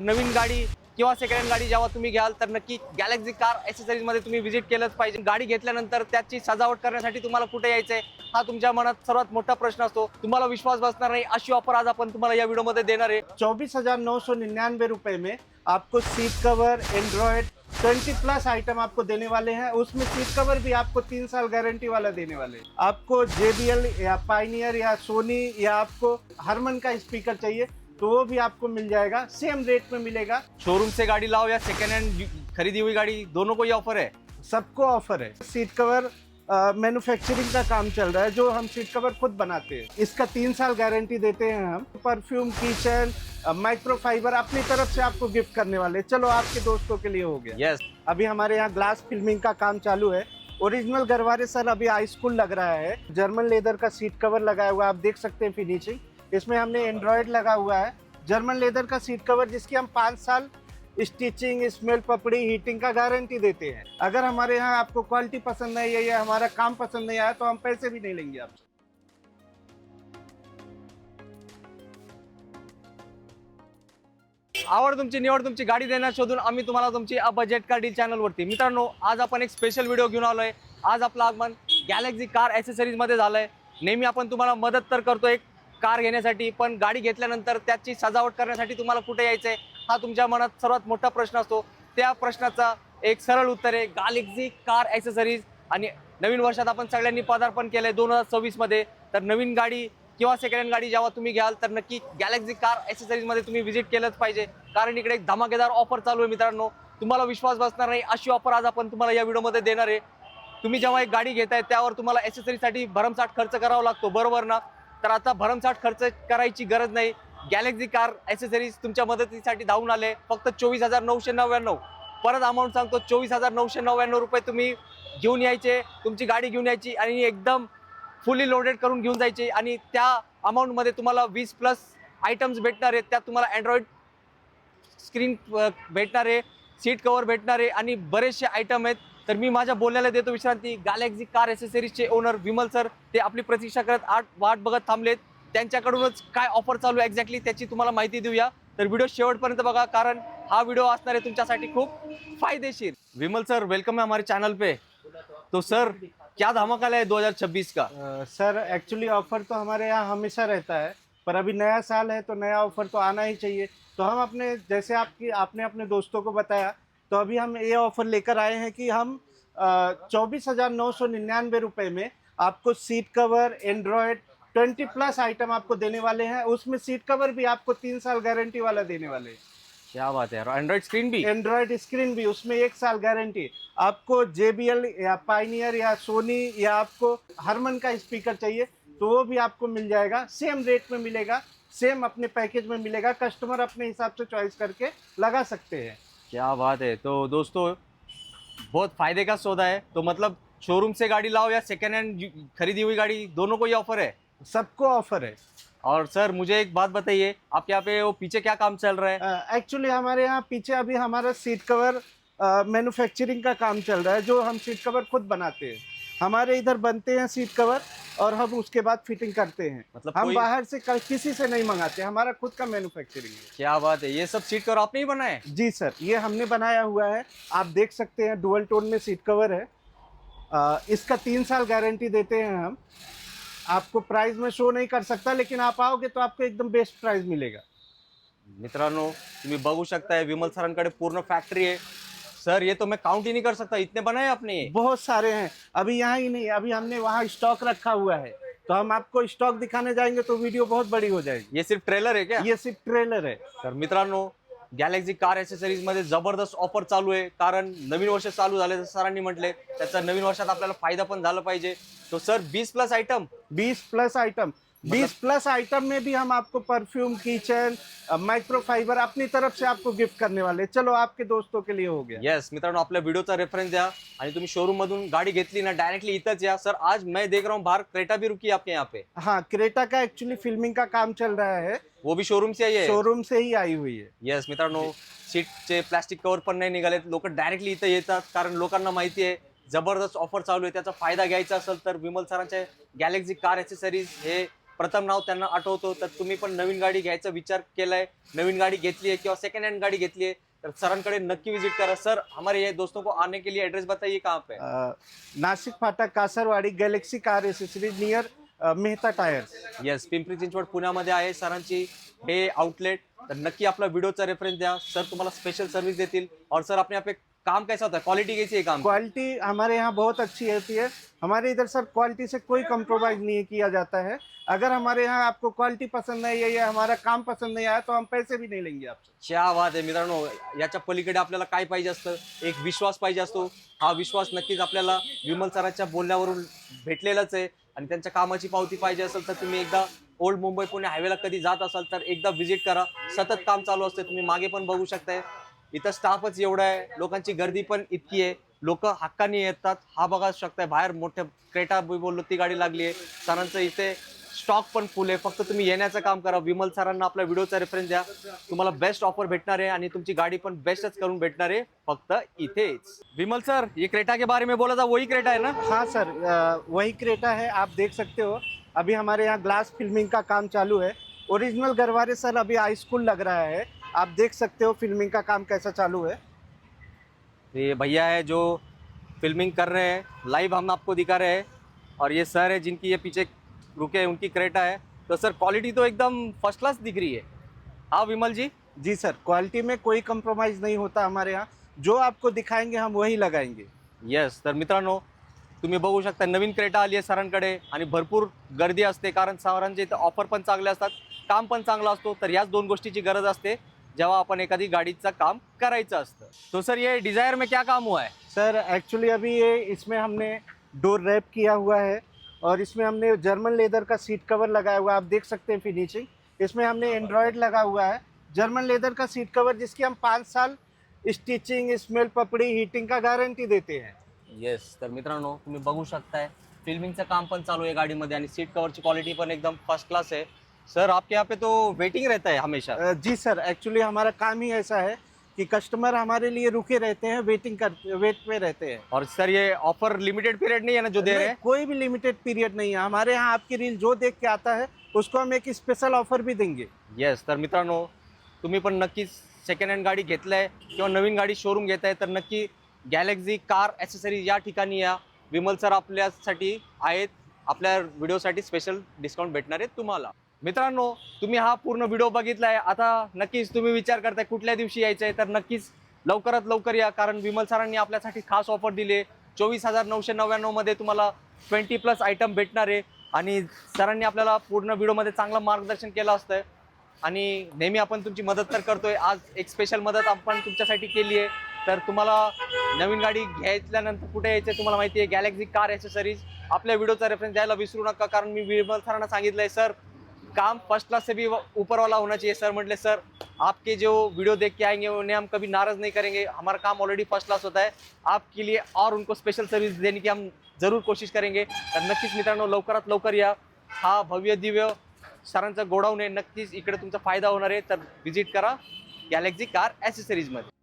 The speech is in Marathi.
नवीन गाडी किंवा सेकंड हँड गाडी जेव्हा तुम्ही घ्याल तर नक्की गॅलेक्सी कार ॲक्सेसरीज मध्ये तुम्ही व्हिजिट केलंच पाहिजे। गाडी घेतल्यानंतर त्याची सजावट करण्यासाठी तुम्हाला कुठे यायचंय हा तुमच्या मनात सर्वात मोठा प्रश्न असतो। तुम्हाला विश्वास बसणार नाही अशी ऑफर आज आपण तुम्हाला या व्हिडिओ मध्ये देणार आहे। 24,999 रुपए में आपको सीट कवर एंड्रॉयड 20+ आइटम आपको देने वाले हैं। उसमें सीट कवर भी आपको 3 साल गारंटी वाला देने वाले हैं। आपको JBL या पाइनियर या सोनी या आपको हरमन का स्पीकर चाहिए तो वो भी आपको मिल जाएगा, सेम रेट में मिलेगा। शोरूम से गाड़ी लाओ या सेकंड हैंड खरीदी हुई गाड़ी, दोनों को ये ऑफर है। सबको ऑफर है। सीट कवर मैन्युफैक्चरिंग का काम चल रहा है, जो हम सीट कवर खुद बनाते हैं। इसका 3 साल गारंटी देते हैं हम। परफ्यूम, किचन, माइक्रोफाइबर अपनी तरफ से आपको गिफ्ट करने वाले। चलो आपके दोस्तों के लिए हो गया। यस, अभी हमारे यहाँ ग्लास फिल्मिंग का काम चालू है। ओरिजिनल गरवारे सर अभी हाई स्कूल लग रहा है। जर्मन लेदर का सीट कवर लगाया हुआ है, आप देख सकते हैं फिनिशिंग। इसमें हमने एंड्रॉयड लगा हुआ है। जर्मन लेदर का सीट कवर जिसकी हम 5 साल स्टिचिंग, स्मेल, पपड़ी, हीटिंग का गारंटी देते हैं। अगर हमारे यहाँ आपको क्वालिटी पसंद नहीं है या हमारा काम पसंद नहीं आया तो हम पैसे भी नहीं लेंगे आपसे। आवड तुमची, निवड तुमची, गाडी देण्यात शोधून आम्ही तुम्हाला तुमची बजेट कार डील चॅनल वरती। मित्रांनो, आज आपण एक स्पेशल व्हिडिओ घेऊन आलोय। आज आपलं आगमन गॅलेक्सी कार ॲक्सेसरीज मध्ये झालंय। नेहमी आपण तुम्हाला मदत तर करतोय कार घेण्यासाठी, पण गाडी घेतल्यानंतर त्याची सजावट करण्यासाठी तुम्हाला कुठे यायचंय हा तुमच्या मनात सर्वात मोठा प्रश्न असतो। त्या प्रश्नाचा एक सरळ उत्तर आहे गॅलेक्सी कार ॲक्सेसरीज। आणि नवीन वर्षात आपण सगळ्यांनी पदार्पण केलंय 2026 मध्ये। तर नवीन गाडी किंवा सेकंड हँड गाडी जेव्हा तुम्ही घ्याल तर नक्की गॅलेक्सी कार ॲक्सेसरीज मध्ये तुम्ही व्हिजिट केलंच पाहिजे, कारण इकडे एक धमाकेदार ऑफर चालू आहे। मित्रांनो, तुम्हाला विश्वास बसणार नाही अशी ऑफर आज आपण तुम्हाला या व्हिडिओमध्ये देणार आहे। तुम्ही जेव्हा एक गाडी घेताय त्यावर तुम्हाला ॲक्सेसरीजसाठी भरमसाठ खर्च करावा लागतो, बरोबर ना? तर आता भरमसाठ खर्च करायची गरज नाही। गॅलेक्सी कार ॲक्सेसरीज तुमच्या मदतीसाठी धावून आले। फक्त 24,999। परत अमाऊंट सांगतो, 24,999 रुपये तुम्ही घेऊन यायचे, तुमची गाडी घेऊन यायची आणि एकदम फुली लोडेड करून घेऊन जायचे। आणि त्या अमाऊंटमध्ये तुम्हाला 20+ आयटम्स भेटणार आहेत। त्यात तुम्हाला अँड्रॉइड स्क्रीन भेटणार आहे, सीट कवर भेटणार आहे आणि बरेचसे आयटम आहेत। तर मी माझ्या बोलण्याला देतो विश्रांती। गॅलेक्सी कार ॲक्सेसरीजचे ओनर विमल सर ते आपली प्रतीक्षा करत वाट बघत थांबलेत। त्यांच्याकडूनच काय ऑफर चालू आहे एक्झॅक्टली त्याची तुम्हाला माहिती देऊया। तर व्हिडिओ शेवटपर्यंत बघा, कारण हा व्हिडिओ असणार आहे तुमच्यासाठी खूप फायदेशीर। विमल सर, वेलकम है हमारे चैनल पे। तो सर, क्या धमाका है 2026 का? सर एक्चुअली ऑफर तो हमारे यहाँ हमेशा रहता है, पर अभी नया साल है तो नया ऑफर तो आना ही चाहिए। तो हम अपने, जैसे आपने अपने दोस्तों को बताया, तो अभी हम ये ऑफर लेकर आए हैं कि हम 24,999 रुपए में आपको सीट कवर एंड्रॉयड 20+ आइटम आपको देने वाले हैं। उसमें सीट कवर भी आपको 3 साल गारंटी वाला देने वाले हैं। क्या बात है, एंड्रॉइड स्क्रीन भी? एंड्रॉयड स्क्रीन भी, उसमें 1 साल गारंटी। आपको JBL या पाइनियर या सोनी या आपको हरमन का स्पीकर चाहिए तो वो भी आपको मिल जाएगा, सेम रेट में मिलेगा, सेम अपने पैकेज में मिलेगा। कस्टमर अपने हिसाब से चॉइस करके लगा सकते हैं। क्या बात है। तो दोस्तों, बहुत फायदे का सौदा है। तो मतलब शोरूम से गाड़ी लाओ या सेकंड हैंड खरीदी हुई गाड़ी, दोनों को ये ऑफर है। सबको ऑफर है। और सर, मुझे एक बात बताइए, आपके यहाँ पे वो पीछे क्या काम चल रहा है? एक्चुअली हमारे यहाँ पीछे अभी हमारा सीट कवर मैन्युफैक्चरिंग का काम चल रहा है, जो हम सीट कवर खुद बनाते हैं। हमारे इधर बनते हैं सीट कवर और हम उसके बाद फिटिंग करते हैं। मतलब हम कोई- बाहर से किसी से नहीं मंगाते, हमारा खुद का मैन्युफैक्चरिंग है। क्या बात है, ये सब सीट कवर आपने ही बनाए? जी सर, ये हमने बनाया हुआ है। आप देख सकते हैं डुअल टोन में सीट कवर है। इसका 3 साल गारंटी देते हैं हम। आपको प्राइस में शो नहीं कर सकता, लेकिन आप आओगे तो आपको एकदम बेस्ट प्राइस मिलेगा। मित्रांनो, तुम्ही बघू शकताय विमल सरांकडे पूर्ण फॅक्टरी आहे। सर, ये तो मैं काउंट ही नहीं कर सकता, इतने बनाए आपने ये? बहुत सारे हैं, अभी यहाँ ही नहीं, अभी हमने वहाँ स्टॉक रखा हुआ है। तो हम आपको स्टॉक दिखाने जाएंगे तो वीडियो बहुत बड़ी हो जाएगी। ये सिर्फ ट्रेलर है क्या? ये सिर्फ ट्रेलर है। तर मित्रांनो, गॅलेक्सी कार ॲक्सेसरीज मध्ये जबरदस्त ऑफर चालू आहे, कारण नवीन वर्ष चालू झाले जसं सरांनी म्हटले, त्याचा नवीन वर्षात आपल्याला फायदा पण झाला पाहिजे। तो सर, 20+ आइटम? 20+ आइटम, 20+ आइटम में भी हम आपको परफ्यूम, किचन, माइक्रोफाइबर अपनी तरफ से आपको गिफ्ट करने वाले। चलो आपके दोस्तों के लिए हो गया। येस मित्रांनो, आपल्या व्हिडिओचा रेफरन्स द्या आणि तुम्ही शोरूम मधून गाडी घेतली ना, डायरेक्टली इथंच या। सर, आज मैं देख रहा हूँ बाहर क्रेटा भी रुकी है आपके यहाँ पे। हाँ, क्रेटा का एक्चुअली फिल्मिंग का काम चल रहा है, वो भी शोरूम से आई है? शोरूम से ही आई हुई है। येस मित्रांनो, सीटचे प्लास्टिक कव्हर पण नाही निघालेत। लोक डायरेक्टली इथं येतात, कारण लोकांना माहिती आहे जबरदस्त ऑफर चालू आहे। त्याचा फायदा घ्यायचा असेल तर विमल सरांचे गॅलेक्सी कार ॲक्सेसरीज हे प्रथम नाव त्यांना आठवतो. तर तुम्ही पण नवीन गाडी घ्यायचा विचार केलाय, नवीन गाड़ी घेतली आहे किंवा सेकंड हँड गाड़ी घेतली आहे, तर सरांकडे नक्की विजिट करा. सर, हमारे ये दोस्तों को आने के लिए एड्रेस बताइए कहाँ पे. नासिक फाटक Kasarwadi galaxy car accessories near Mehta tyres. Yes, Pimpri Chinchwad पुण्यामध्ये आहे सरांची हे आउटलेट. तर नक्की आपला व्हिडिओचा रेफरन्स द्या. सर तुम्हाला स्पेशल सर्व्हिस देतील. और सर अपने यहाँ पे काम कैसा होता है, क्वालिटी कैसी है काम? क्वालिटी हमारे यहाँ बहुत अच्छी होती है. हमारे इधर सर क्वालिटी से कोई कंप्रोमाइज नहीं किया जाता है. अगर हमारे यहाँ आपको क्वालिटी पसंद नहीं है या हमारा काम पसंद नहीं आया तो हम पैसे भी नहीं लेंगे आपसे. क्या बात आहे मित्रांनो, याच्या पलीकडे आपल्याला काय पाहिजे असतं, एक विश्वास पाहिजे असतो. हा विश्वास नक्कीच आपल्याला विमल सरांच्या बोलण्यावरून भेटलेलाच आहे. आणि त्यांच्या कामाची पावती पाहिजे असेल तर तुम्ही एकदा ओल्ड मुंबई पुणे हायवेला कधी जात असाल तर एकदा व्हिजिट करा. सतत काम चालू असते. तुम्ही मागे पण बघू शकताय, इथं स्टाफच एवढा आहे, लोकांची गर्दी पण इतकी आहे, लोक हक्काने येतात. हा बघा शकताय, बाहेर मोठे क्रेटा बोललो ती गाडी लागली आहे. सरांचं इथे स्टॉक पण फुल आहे. फक्त तुम्ही येण्याचं काम करा. विमल सरांना आपल्या व्हिडिओचा रेफरन्स द्या. तुम्हाला बेस्ट ऑफर भेटणार आहे आणि तुमची गाडी पण बेस्टच करून भेटणार आहे फक्त इथेच. विमल सर, ये क्रेटा के बारे में बोला था, वही क्रेटा है ना? हाँ सर, वही क्रेटा है. आप देख सकते हो अभी हमारे यहाँ ग्लास फिल्मिंग का काम चालू है. ओरिजिनल गरवारे सर अभी हाई स्कूल लग रहा है. आप देख सकते हो फिल्मिंग का काम कैसा चालू है. ये भैया है जो फिल्मिंग कर रहे हैं, लाइव हम आपको दिखा रहे हैं. और ये सर है जिनकी ये पीछे रुके हैं, उनकी क्रेटा है. तो सर क्वालिटी तो एकदम फर्स्ट क्लास दिख रही है. हाँ विमल जी? जी सर, क्वालिटी में कोई कंप्रोमाइज़ नहीं होता हमारे यहाँ. जो आपको दिखाएंगे हम वही लगाएंगे. येस. तर मित्रांनो, तुम्ही बघू शकता नवीन क्रेटा आली आहे सरांकडे आणि भरपूर गर्दी असते, कारण सरांचे इथं ऑफर पण चांगले असतात, काम पण चांगला असतो. तर याच दोन गोष्टीची गरज असते जेव्हा आपण एखादी गाडीचं काम करायचं असतं. तो सर ये डिजायर में क्या काम हुआ है? सर एक्चुअली अभी ये इसमें हमने डोर रैप किया हुआ है और इसमें हमने जर्मन लेदर का सीट कवर लगाया हुआ है. आप देख सकते हैं फिनिशिंग. इसमें हमने एंड्रॉयड लगा हुआ है, जर्मन लेदर का सीट कवर, जिसकी हम 5 साल स्टिचिंग, स्मेल पपड़ी, हीटिंग का गारंटी देते हैं. येस. तर मित्रांनो, तुम्ही बघू शकताय फिल्मिंगचं काम पण चालू आहे गाडीमध्ये आणि सीट कवरची क्वालिटी पण एकदम फर्स्ट क्लास है. सर आपके यहाँ पे तो वेटिंग रहता है हमेशा? जी सर, एक्चुअली हमारा काम ही ऐसा है कि कस्टमर हमारे लिए रुके रहते हैं, वेट पे रहते हैं. और सर ये ऑफर लिमिटेड पीरियड नहीं है ना जो दे रहे हैं? कोई भी लिमिटेड पीरियड नहीं है हमारे यहाँ. आपकी रील जो देख के आता है उसको हम एक स्पेशल ऑफर भी देंगे. येस. तर मित्रांनो, तुम्ही पण नक्कीच सेकंड हँड गाडी घेतलाय किंवा नवीन गाडी शोरूम घेताय तर नक्की गॅलेक्सी कार ॲसेसरीज या ठिकाणी या. विमल सर आपल्यासाठी आहेत, आपल्या व्हिडिओसाठी स्पेशल डिस्काउंट भेटणार आहे तुम्हाला. मित्रांनो, तुम्ही हा पूर्ण व्हिडिओ बघितलाय. आता नक्कीच तुम्ही विचार करताय कुठल्या दिवशी यायचं आहे, तर नक्कीच लवकरात लवकर या, कारण विमल सरांनी आपल्यासाठी खास ऑफर दिली. 24,999 मध्ये तुम्हाला 20+ आयटम भेटणार आहे आणि सरांनी आपल्याला पूर्ण व्हिडिओमध्ये चांगलं मार्गदर्शन केलं असतं आणि नेहमी आपण तुमची मदत तर करतोय. आज एक स्पेशल मदत आपण तुमच्यासाठी केली आहे. तर तुम्हाला नवीन गाडी घेतल्यानंतर कुठे यायचं तुम्हाला माहिती आहे, गॅलेक्सी कार ॲसेसरीज. आपल्या व्हिडिओचा रेफरन्स द्यायला विसरू नका, कारण मी विमल सरांना सांगितलंय सर काम फर्स्ट क्लास से भी ऊपर वाला होना चाहिए. सर म्हटले सर आपके जो वीडियो देख के आएंगे उन्हें हम कभी नाराज नहीं करेंगे, हमारा काम ऑलरेडी फर्स्ट क्लास होता है. आपके लिए और उनको स्पेशल सर्विस देने की हम जरूर कोशिश करेंगे. तर नक्कीच मित्रांनो, लवकरात लवकर या. हा भव्य दिव्य सरांचा गोडाऊन आहे, नक्कीच इकडे तुमचा फायदा होणार आहे. तर व्हिजिट करा गॅलेक्सी कार ॲसेसरीजमध्ये.